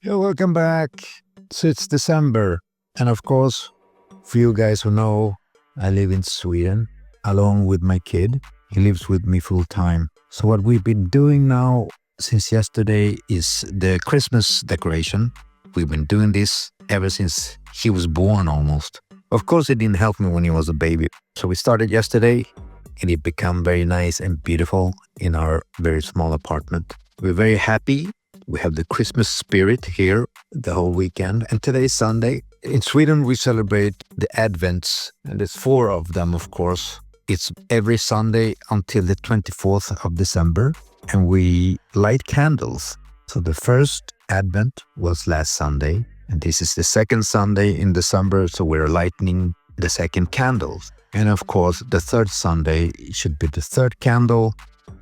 Yeah, welcome back. So it's December. And of course, for you guys who know, I live in Sweden along with my kid. He lives with me full time. So what we've been doing now since yesterday is the Christmas decoration. We've been doing this ever since he was born almost. Of course, it didn't help me when he was a baby. So we started yesterday and it became very nice and beautiful in our very small apartment. We're very happy. We have the Christmas spirit here the whole weekend. And today is Sunday. In Sweden, we celebrate the Advents, and there's 4 of them, of course. It's every Sunday until the 24th of December, and we light candles. So the first Advent was last Sunday, and this is the second Sunday in December, so we're lighting the second candles. And of course, the third Sunday should be the third candle,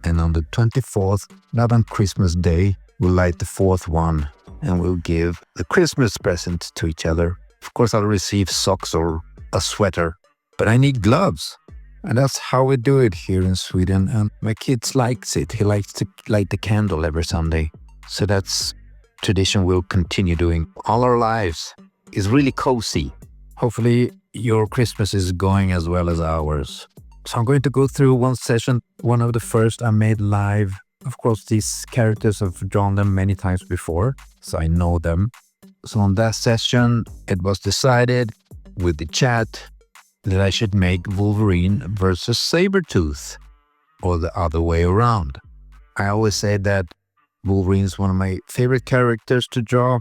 and on the 24th, not on Christmas Day, we'll light the fourth one and we'll give the Christmas present to each other. Of course, I'll receive socks or a sweater, but I need gloves. And that's how we do it here in Sweden. And my kid likes it. He likes to light the candle every Sunday. So that's tradition we'll continue doing all our lives. It's really cozy. Hopefully your Christmas is going as well as ours. So I'm going to go through one session, one of the first I made live. Of course, these characters, I've drawn them many times before, so I know them. So on that session, it was decided with the chat that I should make Wolverine versus Sabretooth, or the other way around. I always say that Wolverine is one of my favorite characters to draw.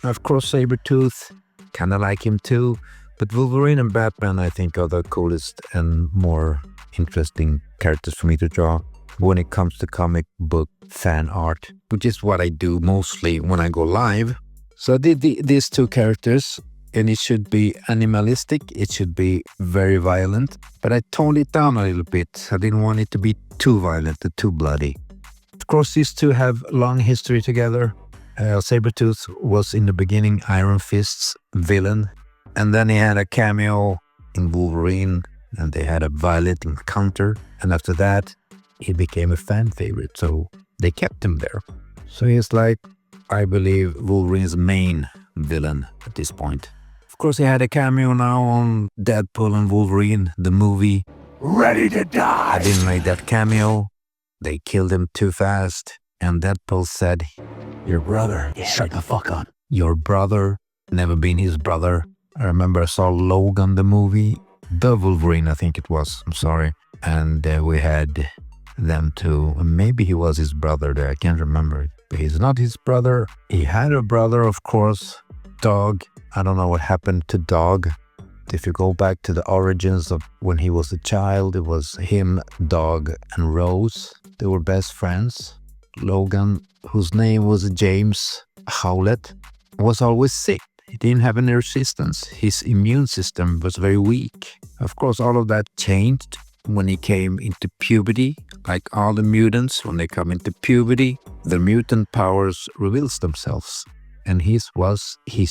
Of course, Sabretooth, kind of like him too, but Wolverine and Batman, I think, are the coolest and more interesting characters for me to draw when it comes to comic book fan art, which is what I do mostly when I go live. So I did these 2 characters, and it should be animalistic, it should be very violent, but I toned it down a little bit. I didn't want it to be too violent and too bloody. Of course, these 2 have long history together. Sabretooth was in the beginning Iron Fist's villain, and then he had a cameo in Wolverine, and they had a violent encounter, and after that, he became a fan favorite, so they kept him there. So he's like, I believe, Wolverine's main villain at this point. Of course, he had a cameo now on Deadpool and Wolverine, the movie. Ready to die! I didn't like that cameo. They killed him too fast, and Deadpool said, your brother, shut the fuck up. Your brother, never been his brother. I remember I saw Logan, the movie, the Wolverine, I think it was, I'm sorry. And we had them too. Maybe he was his brother there, I can't remember it. But he's not his brother. He had a brother, of course, Dog. I don't know what happened to Dog. If you go back to the origins of when he was a child, it was him, Dog, and Rose. They were best friends. Logan, whose name was James Howlett, was always sick. He didn't have any resistance. His immune system was very weak. Of course, all of that changed when he came into puberty. Like all the mutants, when they come into puberty, the mutant powers reveals themselves. And his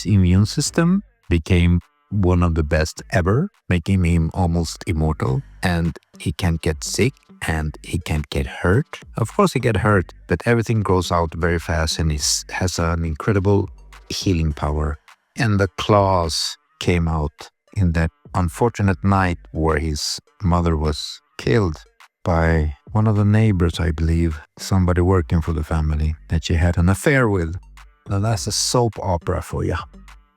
immune system became one of the best ever, making him almost immortal. And he can't get sick and he can't get hurt. Of course he get hurt, but everything grows out very fast and he has an incredible healing power. And the claws came out in that unfortunate night where his mother was killed by one of the neighbors, I believe, somebody working for the family that she had an affair with. Now that's a soap opera for you.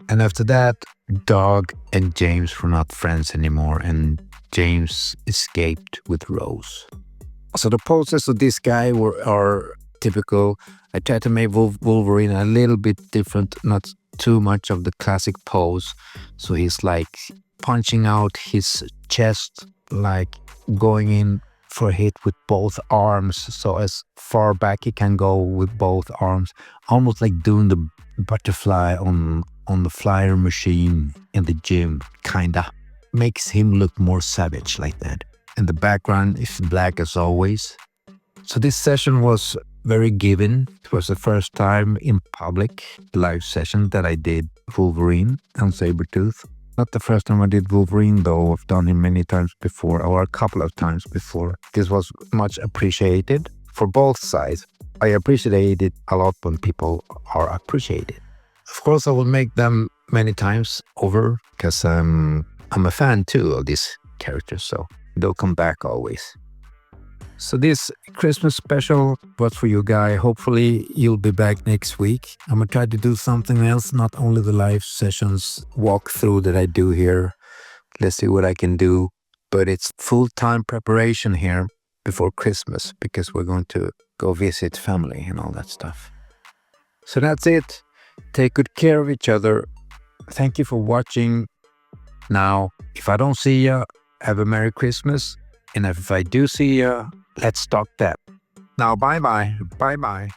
And after that, Dog and James were not friends anymore, and James escaped with Rose. So the poses of this guy are typical. I tried to make Wolverine a little bit different, not too much of the classic pose. So he's like punching out his chest, like going in for a hit with both arms, so as far back he can go with both arms, almost like doing the butterfly on the flyer machine in the gym, kinda. Makes him look more savage like that. And the background is black as always. So this session was very given. It was the first time in public live session that I did Wolverine and Sabretooth. Not the first time I did Wolverine though, I've done him many times before, or a couple of times before. This was much appreciated for both sides. I appreciate it a lot when people are appreciated. Of course, I will make them many times over because I'm a fan too of these characters, so they'll come back always. So this Christmas special was for you, Guy. Hopefully you'll be back next week. I'm gonna try to do something else, not only the live sessions walkthrough that I do here. Let's see what I can do. But it's full-time preparation here before Christmas because we're going to go visit family and all that stuff. So that's it. Take good care of each other. Thank you for watching. Now, if I don't see you, have a Merry Christmas. And if I do see you, let's talk that. Now, bye-bye. Bye-bye.